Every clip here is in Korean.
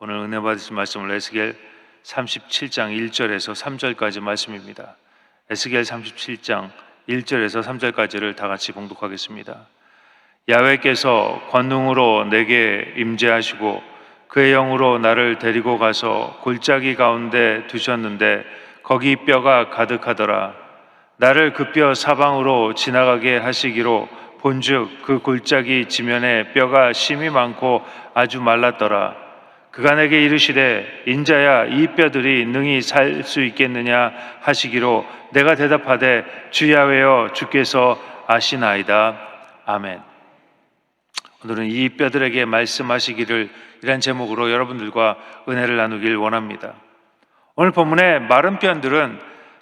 오늘 은혜 받으신 말씀은 에스겔 37장 1절에서 3절까지 말씀입니다. 에스겔 37장 1절에서 3절까지를 다 같이 봉독하겠습니다. 야훼께서 권능으로 내게 임재하시고 그의 영으로 나를 데리고 가서 골짜기 가운데 두셨는데 거기 뼈가 가득하더라. 나를 그 뼈 사방으로 지나가게 하시기로 본즉 그 골짜기 지면에 뼈가 심이 많고 아주 말랐더라. 그가 내게 이르시되 인자야 이 뼈들이 능히 살 수 있겠느냐 하시기로 내가 대답하되 주 야훼여 주께서 아시나이다. 아멘. 오늘은 이 뼈들에게 말씀하시기를 이란 제목으로 여러분들과 은혜를 나누길 원합니다. 오늘 본문의 마른 뼈들은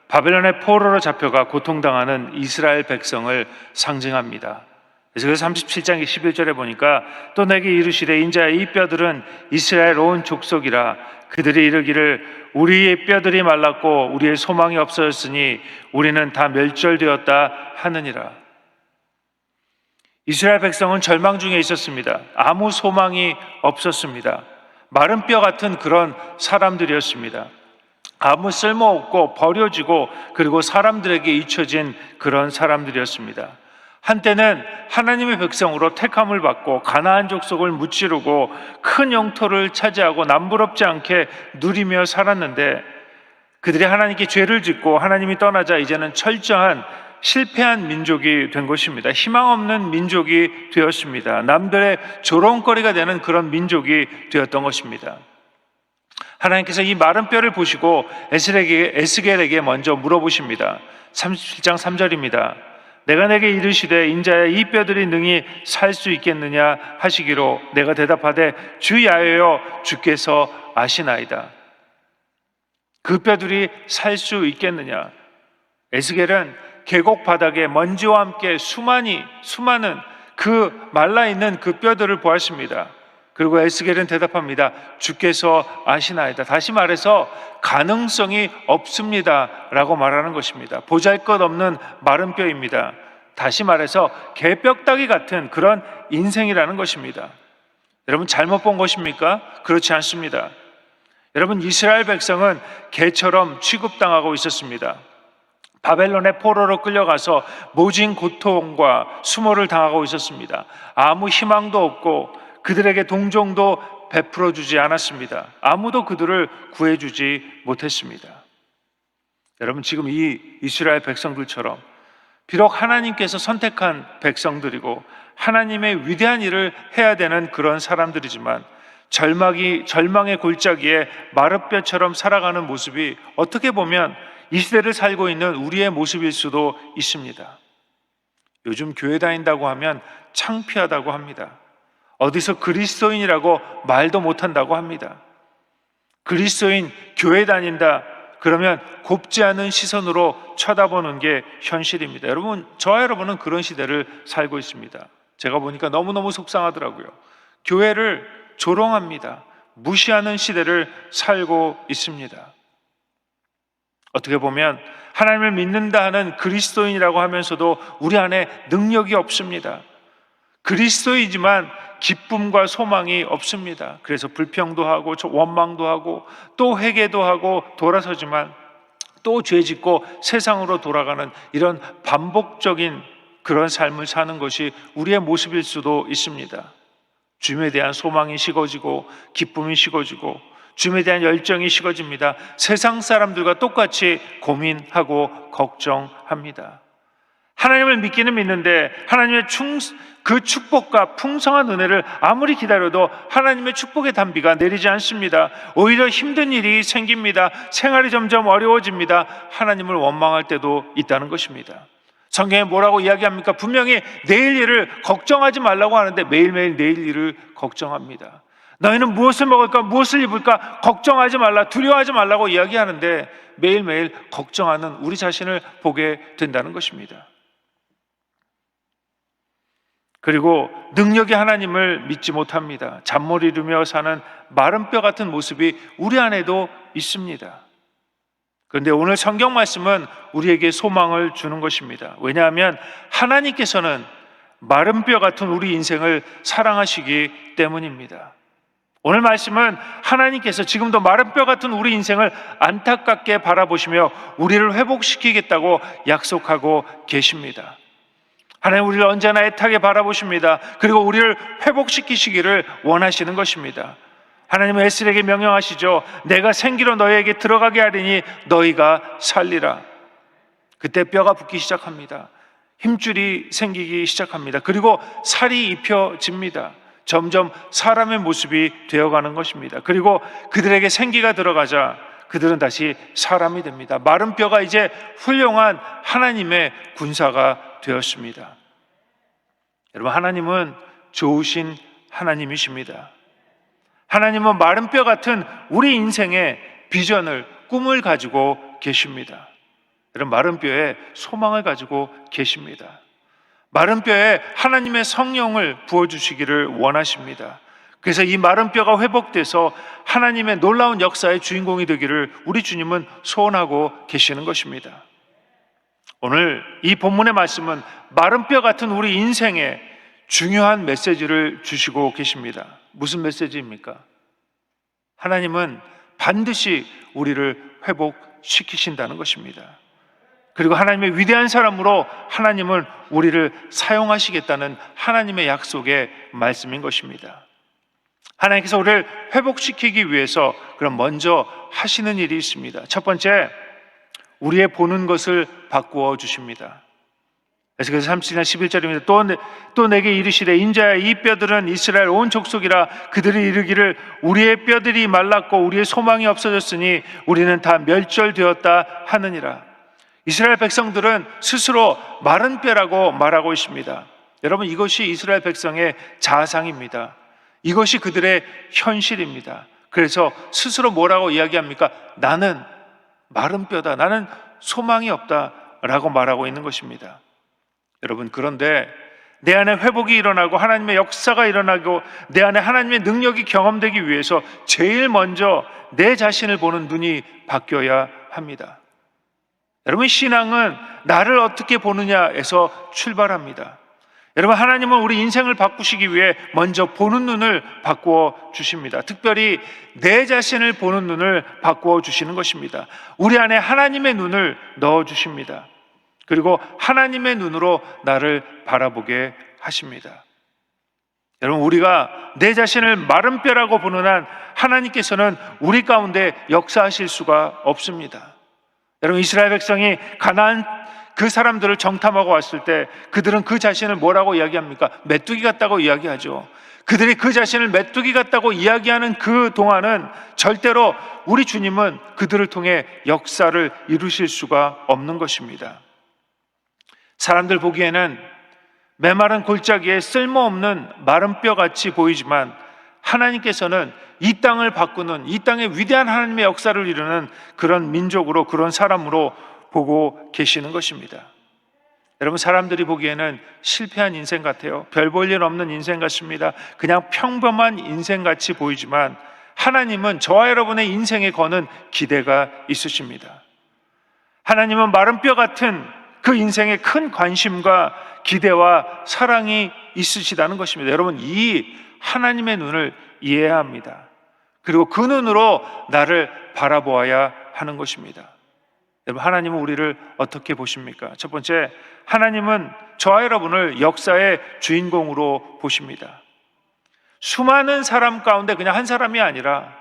바벨론의 포로로 잡혀가 고통당하는 이스라엘 백성을 상징합니다. 그래서 37장 11절에 보니까 또 내게 이르시되 인자야 이 뼈들은 이스라엘 온 족속이라. 그들이 이르기를 우리의 뼈들이 말랐고 우리의 소망이 없어졌으니 우리는 다 멸절되었다 하느니라. 이스라엘 백성은 절망 중에 있었습니다. 아무 소망이 없었습니다. 마른 뼈 같은 그런 사람들이었습니다. 아무 쓸모없고 버려지고 그리고 사람들에게 잊혀진 그런 사람들이었습니다. 한때는 하나님의 백성으로 택함을 받고 가나안 족속을 무찌르고 큰 영토를 차지하고 남부럽지 않게 누리며 살았는데 그들이 하나님께 죄를 짓고 하나님이 떠나자 이제는 철저한 실패한 민족이 된 것입니다. 희망 없는 민족이 되었습니다. 남들의 조롱거리가 되는 그런 민족이 되었던 것입니다. 하나님께서 이 마른 뼈를 보시고 에스겔에게 먼저 물어보십니다. 37장 3절입니다. 내가 내게 이르시되 인자야 이 뼈들이 능히 살 수 있겠느냐 하시기로 내가 대답하되 주 야훼여 주께서 아시나이다. 그 뼈들이 살 수 있겠느냐. 에스겔은 계곡 바닥에 먼지와 함께 수많은 그 말라있는 그 뼈들을 보았습니다. 그리고 에스겔은 대답합니다. 주께서 아시나이다. 다시 말해서 가능성이 없습니다 라고 말하는 것입니다. 보잘것없는 마른 뼈입니다. 다시 말해서 개뼈다귀 같은 그런 인생이라는 것입니다. 여러분 잘못 본 것입니까? 그렇지 않습니다. 여러분 이스라엘 백성은 개처럼 취급당하고 있었습니다. 바벨론의 포로로 끌려가서 모진 고통과 수모를 당하고 있었습니다. 아무 희망도 없고 그들에게 동정도 베풀어 주지 않았습니다. 아무도 그들을 구해주지 못했습니다. 여러분 지금 이 이스라엘 백성들처럼 비록 하나님께서 선택한 백성들이고 하나님의 위대한 일을 해야 되는 그런 사람들이지만 절망의 골짜기에 마룻뼈처럼 살아가는 모습이 어떻게 보면 이 시대를 살고 있는 우리의 모습일 수도 있습니다. 요즘 교회 다닌다고 하면 창피하다고 합니다. 어디서 그리스도인이라고 말도 못한다고 합니다. 그리스도인 교회 다닌다 그러면 곱지 않은 시선으로 쳐다보는 게 현실입니다. 여러분, 저와 여러분은 그런 시대를 살고 있습니다. 제가 보니까 너무너무 속상하더라고요. 교회를 조롱합니다. 무시하는 시대를 살고 있습니다. 어떻게 보면 하나님을 믿는다 하는 그리스도인이라고 하면서도 우리 안에 능력이 없습니다. 그리스도이지만 기쁨과 소망이 없습니다. 그래서 불평도 하고 원망도 하고 또 회개도 하고 돌아서지만 또 죄짓고 세상으로 돌아가는 이런 반복적인 그런 삶을 사는 것이 우리의 모습일 수도 있습니다. 주님에 대한 소망이 식어지고 기쁨이 식어지고 주님에 대한 열정이 식어집니다. 세상 사람들과 똑같이 고민하고 걱정합니다. 하나님을 믿기는 믿는데 하나님의 그 축복과 풍성한 은혜를 아무리 기다려도 하나님의 축복의 단비가 내리지 않습니다. 오히려 힘든 일이 생깁니다. 생활이 점점 어려워집니다. 하나님을 원망할 때도 있다는 것입니다. 성경에 뭐라고 이야기합니까? 분명히 내일 일을 걱정하지 말라고 하는데 매일매일 내일 일을 걱정합니다. 너희는 무엇을 먹을까 무엇을 입을까 걱정하지 말라 두려워하지 말라고 이야기하는데 매일매일 걱정하는 우리 자신을 보게 된다는 것입니다. 그리고 능력의 하나님을 믿지 못합니다. 잠못 이루며 사는 마른 뼈 같은 모습이 우리 안에도 있습니다. 그런데 오늘 성경 말씀은 우리에게 소망을 주는 것입니다. 왜냐하면 하나님께서는 마른 뼈 같은 우리 인생을 사랑하시기 때문입니다. 오늘 말씀은 하나님께서 지금도 마른 뼈 같은 우리 인생을 안타깝게 바라보시며 우리를 회복시키겠다고 약속하고 계십니다. 하나님 우리를 언제나 애타게 바라보십니다. 그리고 우리를 회복시키시기를 원하시는 것입니다. 하나님은 에스겔에게 명령하시죠. 내가 생기로 너희에게 들어가게 하리니 너희가 살리라. 그때 뼈가 붙기 시작합니다. 힘줄이 생기기 시작합니다. 그리고 살이 입혀집니다. 점점 사람의 모습이 되어가는 것입니다. 그리고 그들에게 생기가 들어가자 그들은 다시 사람이 됩니다. 마른 뼈가 이제 훌륭한 하나님의 군사가 되었습니다. 여러분, 하나님은 좋으신 하나님이십니다. 하나님은 마른 뼈 같은 우리 인생의 비전을, 꿈을 가지고 계십니다. 여러분, 마른 뼈에 소망을 가지고 계십니다. 마른 뼈에 하나님의 성령을 부어주시기를 원하십니다. 그래서 이 마른 뼈가 회복돼서 하나님의 놀라운 역사의 주인공이 되기를 우리 주님은 소원하고 계시는 것입니다. 오늘 이 본문의 말씀은 마른 뼈 같은 우리 인생에 중요한 메시지를 주시고 계십니다. 무슨 메시지입니까? 하나님은 반드시 우리를 회복시키신다는 것입니다. 그리고 하나님의 위대한 사람으로 하나님은 우리를 사용하시겠다는 하나님의 약속의 말씀인 것입니다. 하나님께서 우리를 회복시키기 위해서 그럼 먼저 하시는 일이 있습니다. 첫 번째, 우리의 보는 것을 바꾸어 주십니다. 그래서 30장 11절입니다. 또 내게 이르시되 인자야 이 뼈들은 이스라엘 온 족속이라 그들이 이르기를 우리의 뼈들이 말랐고 우리의 소망이 없어졌으니 우리는 다 멸절되었다 하느니라. 이스라엘 백성들은 스스로 마른 뼈라고 말하고 있습니다. 여러분, 이것이 이스라엘 백성의 자상입니다. 이것이 그들의 현실입니다. 그래서 스스로 뭐라고 이야기합니까? 나는 마른 뼈다, 나는 소망이 없다 라고 말하고 있는 것입니다. 여러분, 그런데 내 안에 회복이 일어나고 하나님의 역사가 일어나고 내 안에 하나님의 능력이 경험되기 위해서 제일 먼저 내 자신을 보는 눈이 바뀌어야 합니다. 여러분, 신앙은 나를 어떻게 보느냐에서 출발합니다. 여러분, 하나님은 우리 인생을 바꾸시기 위해 먼저 보는 눈을 바꾸어 주십니다. 특별히 내 자신을 보는 눈을 바꾸어 주시는 것입니다. 우리 안에 하나님의 눈을 넣어 주십니다. 그리고 하나님의 눈으로 나를 바라보게 하십니다. 여러분, 우리가 내 자신을 마른 뼈라고 보는 한 하나님께서는 우리 가운데 역사하실 수가 없습니다. 여러분, 이스라엘 백성이 가나안 그 사람들을 정탐하고 왔을 때 그들은 그 자신을 뭐라고 이야기합니까? 메뚜기 같다고 이야기하죠. 그들이 그 자신을 메뚜기 같다고 이야기하는 그 동안은 절대로 우리 주님은 그들을 통해 역사를 이루실 수가 없는 것입니다. 사람들 보기에는 메마른 골짜기에 쓸모없는 마른 뼈같이 보이지만 하나님께서는 이 땅을 바꾸는, 이 땅의 위대한 하나님의 역사를 이루는 그런 민족으로, 그런 사람으로 보고 계시는 것입니다. 여러분, 사람들이 보기에는 실패한 인생 같아요. 별 볼 일 없는 인생 같습니다. 그냥 평범한 인생같이 보이지만 하나님은 저와 여러분의 인생에 거는 기대가 있으십니다. 하나님은 마른 뼈 같은 그 인생에 큰 관심과 기대와 사랑이 있으시다는 것입니다. 여러분, 이 하나님의 눈을 이해해야 합니다. 그리고 그 눈으로 나를 바라보아야 하는 것입니다. 여러분, 하나님은 우리를 어떻게 보십니까? 첫 번째, 하나님은 저와 여러분을 역사의 주인공으로 보십니다. 수많은 사람 가운데 그냥 한 사람이 아니라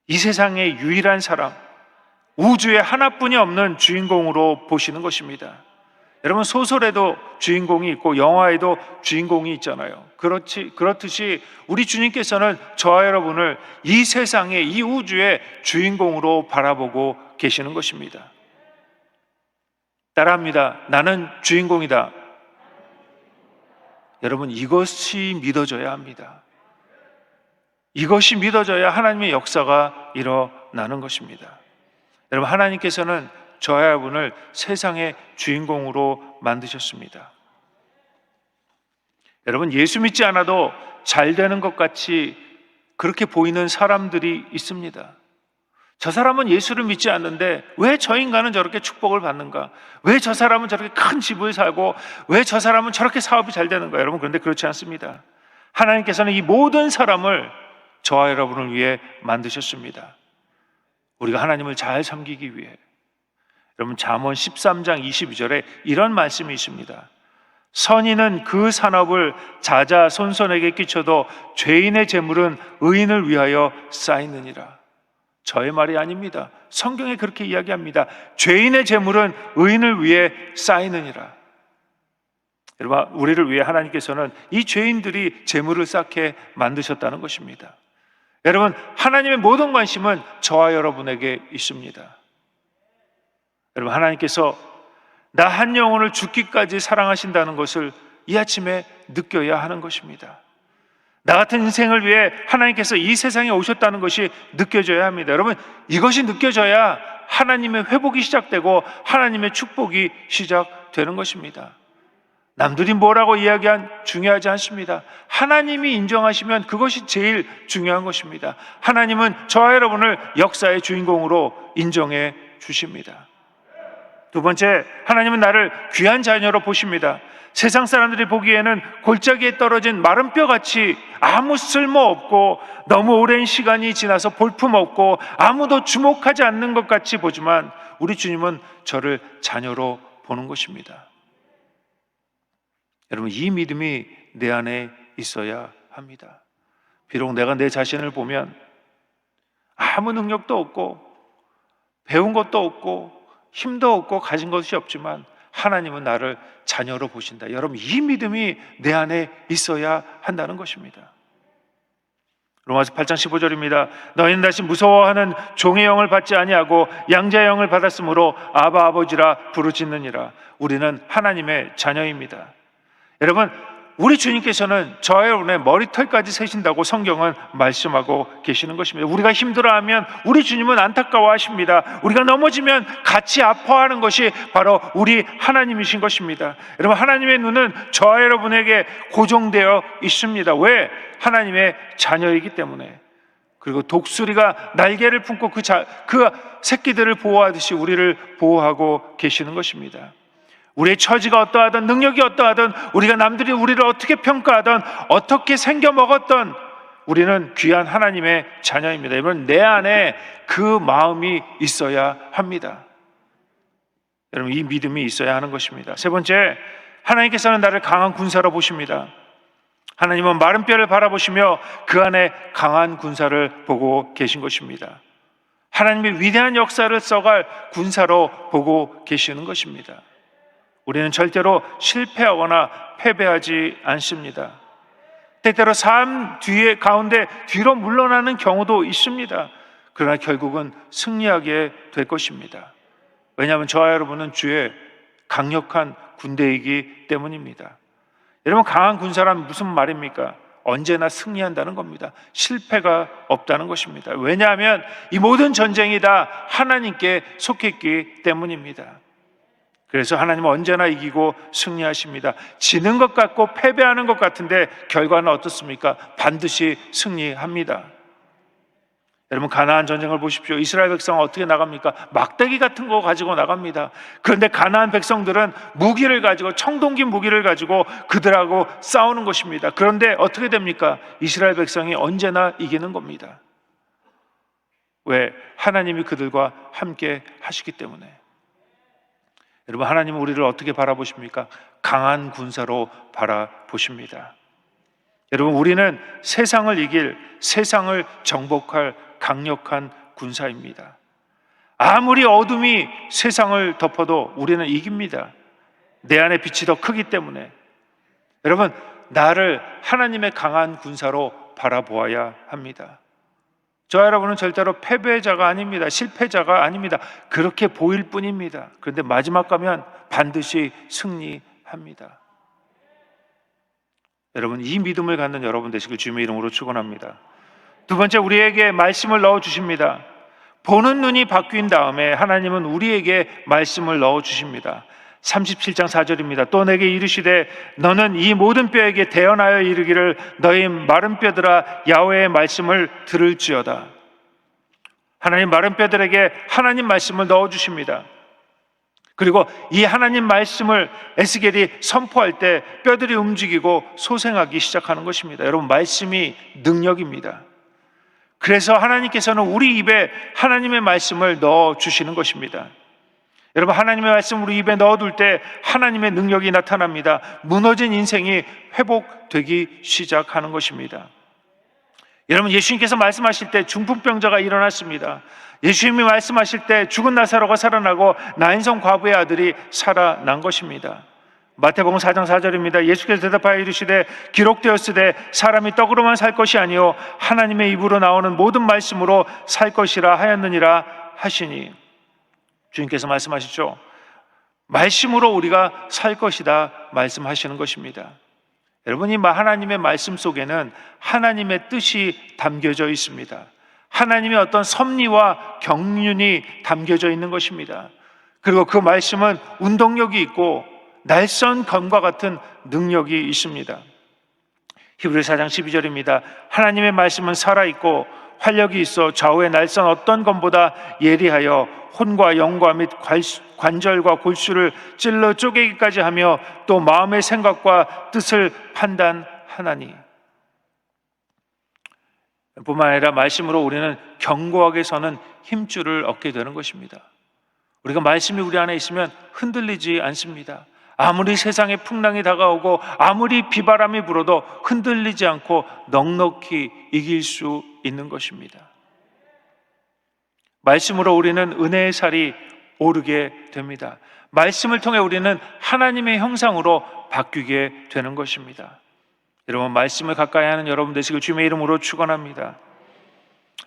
이 세상의 유일한 사람, 우주에 하나뿐이 없는 주인공으로 보시는 것입니다. 여러분, 소설에도 주인공이 있고 영화에도 주인공이 있잖아요. 그렇듯이 우리 주님께서는 저와 여러분을 이 세상의, 이 우주의 주인공으로 바라보고 계시는 것입니다. 따라합니다. 나는 주인공이다. 여러분, 이것이 믿어져야 합니다. 이것이 믿어져야 하나님의 역사가 일어나는 것입니다. 여러분, 하나님께서는 저와 여러분을 세상의 주인공으로 만드셨습니다. 여러분, 예수 믿지 않아도 잘 되는 것 같이 그렇게 보이는 사람들이 있습니다. 저 사람은 예수를 믿지 않는데 왜 저 인간은 저렇게 축복을 받는가? 왜 저 사람은 저렇게 큰 집을 살고 왜 저 사람은 저렇게 사업이 잘 되는가? 여러분, 그런데 그렇지 않습니다. 하나님께서는 이 모든 사람을 저와 여러분을 위해 만드셨습니다. 우리가 하나님을 잘 섬기기 위해. 여러분, 잠언 13장 22절에 이런 말씀이 있습니다. 선인은 그 산업을 자자손손에게 끼쳐도 죄인의 재물은 의인을 위하여 쌓이느니라. 저의 말이 아닙니다. 성경에 그렇게 이야기합니다. 죄인의 재물은 의인을 위해 쌓이느니라. 여러분, 우리를 위해 하나님께서는 이 죄인들이 재물을 쌓게 만드셨다는 것입니다. 여러분, 하나님의 모든 관심은 저와 여러분에게 있습니다. 여러분, 하나님께서 나 한 영혼을 죽기까지 사랑하신다는 것을 이 아침에 느껴야 하는 것입니다. 나 같은 인생을 위해 하나님께서 이 세상에 오셨다는 것이 느껴져야 합니다. 여러분, 이것이 느껴져야 하나님의 회복이 시작되고 하나님의 축복이 시작되는 것입니다. 남들이 뭐라고 이야기한 중요하지 않습니다. 하나님이 인정하시면 그것이 제일 중요한 것입니다. 하나님은 저와 여러분을 역사의 주인공으로 인정해 주십니다. 두 번째, 하나님은 나를 귀한 자녀로 보십니다. 세상 사람들이 보기에는 골짜기에 떨어진 마른 뼈같이 아무 쓸모없고 너무 오랜 시간이 지나서 볼품없고 아무도 주목하지 않는 것 같이 보지만 우리 주님은 저를 자녀로 보는 것입니다. 여러분, 이 믿음이 내 안에 있어야 합니다. 비록 내가 내 자신을 보면 아무 능력도 없고 배운 것도 없고 힘도 없고 가진 것이 없지만 하나님은 나를 자녀로 보신다. 여러분, 이 믿음이 내 안에 있어야 한다는 것입니다. 로마서 8장 15절입니다. 너희는 다시 무서워하는 종의 영을 받지 아니하고 양자의 영을 받았으므로 아바 아버지라 부르짖느니라. 우리는 하나님의 자녀입니다. 여러분, 우리 주님께서는 저와 여러분의 머리털까지 세신다고 성경은 말씀하고 계시는 것입니다. 우리가 힘들어하면 우리 주님은 안타까워하십니다. 우리가 넘어지면 같이 아파하는 것이 바로 우리 하나님이신 것입니다. 여러분, 하나님의 눈은 저와 여러분에게 고정되어 있습니다. 왜? 하나님의 자녀이기 때문에. 그리고 독수리가 날개를 품고 그 새끼들을 보호하듯이 우리를 보호하고 계시는 것입니다. 우리의 처지가 어떠하든 능력이 어떠하든 우리가 남들이 우리를 어떻게 평가하든 어떻게 생겨 먹었든 우리는 귀한 하나님의 자녀입니다. 여러분, 내 안에 그 마음이 있어야 합니다. 여러분, 이 믿음이 있어야 하는 것입니다. 세 번째, 하나님께서는 나를 강한 군사로 보십니다. 하나님은 마른 뼈를 바라보시며 그 안에 강한 군사를 보고 계신 것입니다. 하나님의 위대한 역사를 써갈 군사로 보고 계시는 것입니다. 우리는 절대로 실패하거나 패배하지 않습니다. 때때로 삶 가운데 뒤로 물러나는 경우도 있습니다. 그러나 결국은 승리하게 될 것입니다. 왜냐하면 저와 여러분은 주의 강력한 군대이기 때문입니다. 여러분, 강한 군사란 무슨 말입니까? 언제나 승리한다는 겁니다. 실패가 없다는 것입니다. 왜냐하면 이 모든 전쟁이 다 하나님께 속했기 때문입니다. 그래서 하나님은 언제나 이기고 승리하십니다. 지는 것 같고 패배하는 것 같은데 결과는 어떻습니까? 반드시 승리합니다. 여러분, 가나안 전쟁을 보십시오. 이스라엘 백성은 어떻게 나갑니까? 막대기 같은 거 가지고 나갑니다. 그런데 가나안 백성들은 무기를 가지고, 청동기 무기를 가지고 그들하고 싸우는 것입니다. 그런데 어떻게 됩니까? 이스라엘 백성이 언제나 이기는 겁니다. 왜? 하나님이 그들과 함께 하시기 때문에. 여러분, 하나님은 우리를 어떻게 바라보십니까? 강한 군사로 바라보십니다. 여러분, 우리는 세상을 이길, 세상을 정복할 강력한 군사입니다. 아무리 어둠이 세상을 덮어도 우리는 이깁니다. 내 안에 빛이 더 크기 때문에. 여러분, 나를 하나님의 강한 군사로 바라보아야 합니다. 저와 여러분은 절대로 패배자가 아닙니다. 실패자가 아닙니다. 그렇게 보일 뿐입니다. 그런데 마지막 가면 반드시 승리합니다. 여러분, 이 믿음을 갖는 여러분 되시길 주님의 이름으로 축원합니다. 두 번째, 우리에게 말씀을 넣어주십니다. 보는 눈이 바뀐 다음에 하나님은 우리에게 말씀을 넣어주십니다. 37장 4절입니다. 또 내게 이르시되 너는 이 모든 뼈에게 대언하여 이르기를 너희 마른 뼈들아 야훼의 말씀을 들을지어다. 하나님 마른 뼈들에게 하나님 말씀을 넣어주십니다. 그리고 이 하나님 말씀을 에스겔이 선포할 때 뼈들이 움직이고 소생하기 시작하는 것입니다. 여러분, 말씀이 능력입니다. 그래서 하나님께서는 우리 입에 하나님의 말씀을 넣어 주시는 것입니다. 여러분, 하나님의 말씀 우리 입에 넣어둘 때 하나님의 능력이 나타납니다. 무너진 인생이 회복되기 시작하는 것입니다. 여러분, 예수님께서 말씀하실 때 중풍병자가 일어났습니다. 예수님이 말씀하실 때 죽은 나사로가 살아나고 나인성 과부의 아들이 살아난 것입니다. 마태복음 4장 4절입니다. 예수께서 대답하여 이르시되 기록되었으되 사람이 떡으로만 살 것이 아니요 하나님의 입으로 나오는 모든 말씀으로 살 것이라 하였느니라 하시니, 주님께서 말씀하시죠. 말씀으로 우리가 살 것이다 말씀하시는 것입니다. 여러분, 이 하나님의 말씀 속에는 하나님의 뜻이 담겨져 있습니다. 하나님의 어떤 섭리와 경륜이 담겨져 있는 것입니다. 그리고 그 말씀은 운동력이 있고 날선 검과 같은 능력이 있습니다. 히브리서 4장 12절입니다. 하나님의 말씀은 살아있고 활력이 있어 좌우의 날선 어떤 검보다 예리하여 혼과 영과 및 관절과 골수를 찔러 쪼개기까지 하며 또 마음의 생각과 뜻을 판단하나니. 뿐만 아니라 말씀으로 우리는 견고하게 서는 힘줄을 얻게 되는 것입니다. 우리가 말씀이 우리 안에 있으면 흔들리지 않습니다. 아무리 세상에 풍랑이 다가오고 아무리 비바람이 불어도 흔들리지 않고 넉넉히 이길 수 있는 것입니다. 말씀으로 우리는 은혜의 살이 오르게 됩니다. 말씀을 통해 우리는 하나님의 형상으로 바뀌게 되는 것입니다. 여러분, 말씀을 가까이 하는 여러분 되시길 주님의 이름으로 축원합니다.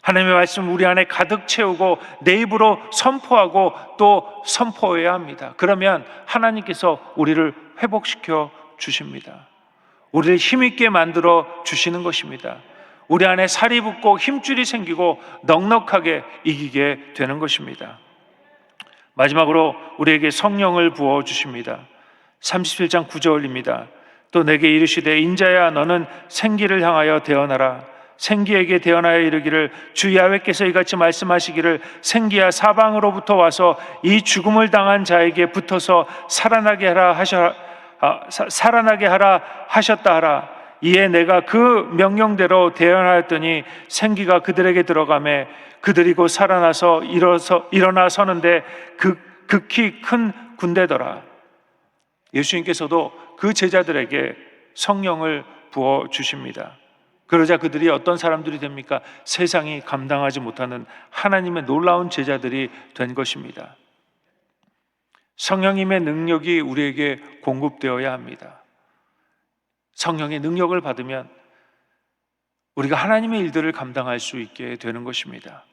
하나님의 말씀 우리 안에 가득 채우고 내 입으로 선포하고 또 선포해야 합니다. 그러면 하나님께서 우리를 회복시켜 주십니다. 우리를 힘있게 만들어 주시는 것입니다. 우리 안에 살이 붙고 힘줄이 생기고 넉넉하게 이기게 되는 것입니다. 마지막으로 우리에게 성령을 부어 주십니다. 37장 9절입니다. 또 내게 이르시되 인자야 너는 생기를 향하여 대언하라. 생기에게 대언하여 이르기를 주 야훼께서 이같이 말씀하시기를 생기야 사방으로부터 와서 이 죽음을 당한 자에게 붙어서 살아나게 하라 하셨다 하라. 이에 내가 그 명령대로 대언하였더니 생기가 그들에게 들어가매 그들이 곧 살아나서 일어나 서는데 극히 큰 군대더라. 예수님께서도 그 제자들에게 성령을 부어 주십니다. 그러자 그들이 어떤 사람들이 됩니까? 세상이 감당하지 못하는 하나님의 놀라운 제자들이 된 것입니다. 성령님의 능력이 우리에게 공급되어야 합니다. 성령의 능력을 받으면 우리가 하나님의 일들을 감당할 수 있게 되는 것입니다.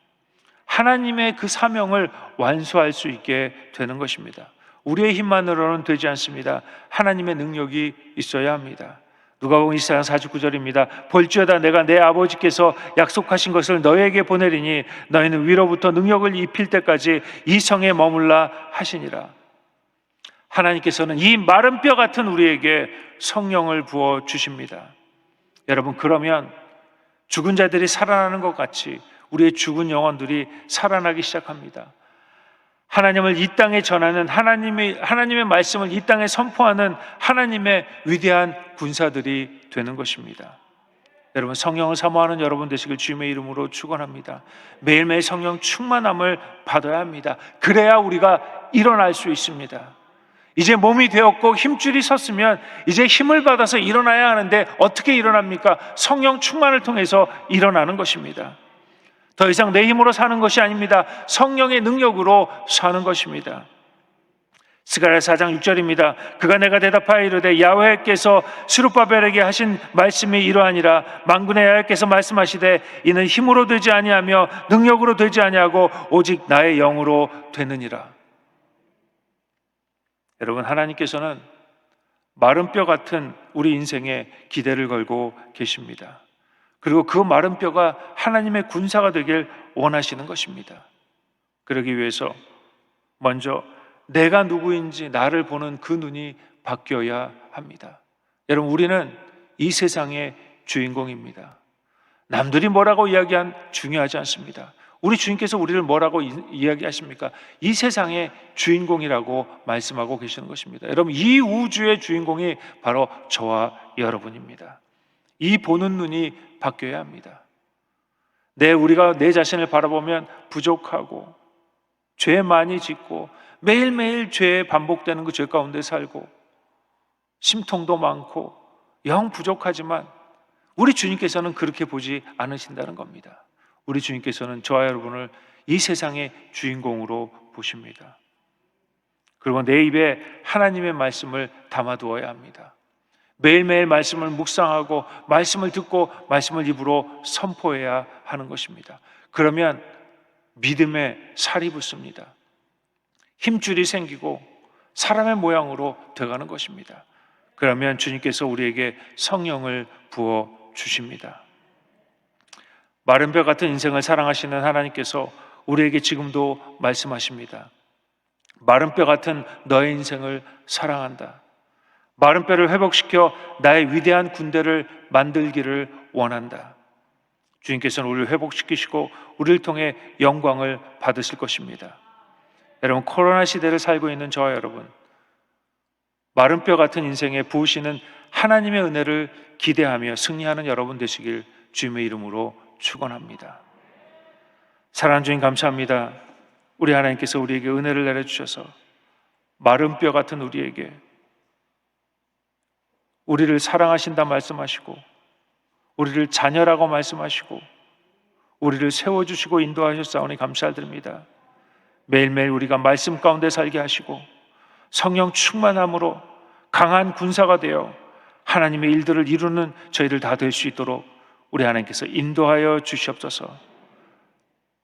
하나님의 그 사명을 완수할 수 있게 되는 것입니다. 우리의 힘만으로는 되지 않습니다. 하나님의 능력이 있어야 합니다. 누가복음 24장 49절입니다. 볼지어다 내가 내 아버지께서 약속하신 것을 너희에게 보내리니 너희는 위로부터 능력을 입힐 때까지 이 성에 머물라 하시니라. 하나님께서는 이 마른 뼈 같은 우리에게 성령을 부어 주십니다. 여러분, 그러면 죽은 자들이 살아나는 것 같이 우리의 죽은 영혼들이 살아나기 시작합니다. 하나님을 이 땅에 전하는 하나님의 말씀을 이 땅에 선포하는 하나님의 위대한 군사들이 되는 것입니다. 여러분, 성령을 사모하는 여러분 되시길 주님의 이름으로 축원합니다. 매일매일 성령 충만함을 받아야 합니다. 그래야 우리가 일어날 수 있습니다. 이제 몸이 되었고 힘줄이 섰으면 이제 힘을 받아서 일어나야 하는데 어떻게 일어납니까? 성령 충만을 통해서 일어나는 것입니다. 더 이상 내 힘으로 사는 것이 아닙니다. 성령의 능력으로 사는 것입니다. 스가랴 4장 6절입니다. 그가 내가 대답하여 이르되 야훼께서 스룹바벨에게 하신 말씀이 이러하니라. 만군의 야훼께서 말씀하시되 이는 힘으로 되지 아니하며 능력으로 되지 아니하고 오직 나의 영으로 되느니라. 여러분, 하나님께서는 마른 뼈 같은 우리 인생에 기대를 걸고 계십니다. 그리고 그 마른 뼈가 하나님의 군사가 되길 원하시는 것입니다. 그러기 위해서 먼저 내가 누구인지 나를 보는 그 눈이 바뀌어야 합니다. 여러분, 우리는 이 세상의 주인공입니다. 남들이 뭐라고 이야기한 중요하지 않습니다. 우리 주님께서 우리를 뭐라고 이야기하십니까? 이 세상의 주인공이라고 말씀하고 계시는 것입니다. 여러분, 이 우주의 주인공이 바로 저와 여러분입니다. 이 보는 눈이 바뀌어야 합니다. 우리가 내 자신을 바라보면 부족하고 죄 많이 짓고 매일매일 죄 반복되는 그 죄 가운데 살고 심통도 많고 영 부족하지만 우리 주님께서는 그렇게 보지 않으신다는 겁니다. 우리 주님께서는 저와 여러분을 이 세상의 주인공으로 보십니다. 그리고 내 입에 하나님의 말씀을 담아두어야 합니다. 매일매일 말씀을 묵상하고 말씀을 듣고 말씀을 입으로 선포해야 하는 것입니다. 그러면 믿음에 살이 붙습니다. 힘줄이 생기고 사람의 모양으로 되어가는 것입니다. 그러면 주님께서 우리에게 성령을 부어 주십니다. 마른 뼈 같은 인생을 사랑하시는 하나님께서 우리에게 지금도 말씀하십니다. 마른 뼈 같은 너의 인생을 사랑한다. 마른 뼈를 회복시켜 나의 위대한 군대를 만들기를 원한다. 주님께서는 우리를 회복시키시고 우리를 통해 영광을 받으실 것입니다. 여러분, 코로나 시대를 살고 있는 저와 여러분, 마른 뼈 같은 인생에 부으시는 하나님의 은혜를 기대하며 승리하는 여러분 되시길 주님의 이름으로 축원합니다. 사랑하는 주님, 감사합니다. 우리 하나님께서 우리에게 은혜를 내려주셔서 마른 뼈 같은 우리에게 우리를 사랑하신다 말씀하시고 우리를 자녀라고 말씀하시고 우리를 세워주시고 인도하셨사오니 감사드립니다. 매일매일 우리가 말씀 가운데 살게 하시고 성령 충만함으로 강한 군사가 되어 하나님의 일들을 이루는 저희들 다 될 수 있도록 우리 하나님께서 인도하여 주시옵소서.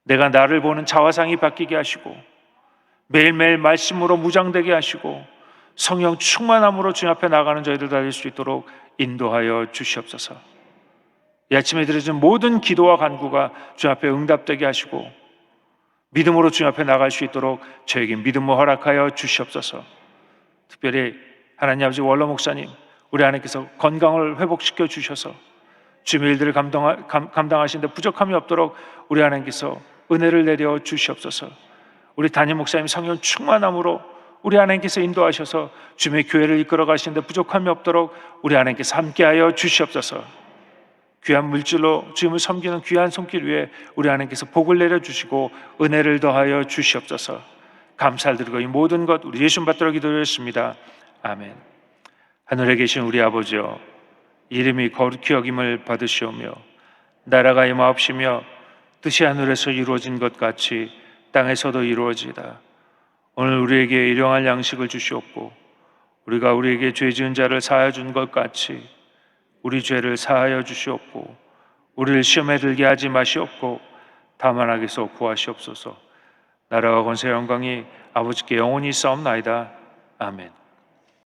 내가 나를 보는 자화상이 바뀌게 하시고 매일매일 말씀으로 무장되게 하시고 성령 충만함으로 주님 앞에 나가는 저희들 다 될 수 있도록 인도하여 주시옵소서. 이 아침에 드려진 모든 기도와 간구가 주님 앞에 응답되게 하시고 믿음으로 주님 앞에 나갈 수 있도록 저에게 믿음을 허락하여 주시옵소서. 특별히 하나님 아버지 원로 목사님, 우리 하나님께서 건강을 회복시켜 주셔서 주님의 일들을 감당하시는데 부족함이 없도록 우리 하나님께서 은혜를 내려 주시옵소서. 우리 담임 목사님 성령 충만함으로 우리 하나님께서 인도하셔서 주님의 교회를 이끌어 가시는데 부족함이 없도록 우리 하나님께서 함께하여 주시옵소서. 귀한 물질로 주님을 섬기는 귀한 손길 위에 우리 하나님께서 복을 내려주시고 은혜를 더하여 주시옵소서. 감사를 드리고 이 모든 것 우리 예수 받들어 기도드렸습니다. 아멘. 하늘에 계신 우리 아버지여, 이름이 거룩히 여김을 받으시오며 나라가 임하옵시며 뜻이 하늘에서 이루어진 것 같이 땅에서도 이루어지이다. 오늘 우리에게 일용할 양식을 주시옵고 우리가 우리에게 죄 지은 자를 사하여 준 것 같이 우리 죄를 사하여 주시옵고 우리를 시험에 들게 하지 마시옵고 다만 악에서 구하시옵소서. 나라와 권세 영광이 아버지께 영원히 있사옵나이다. 아멘.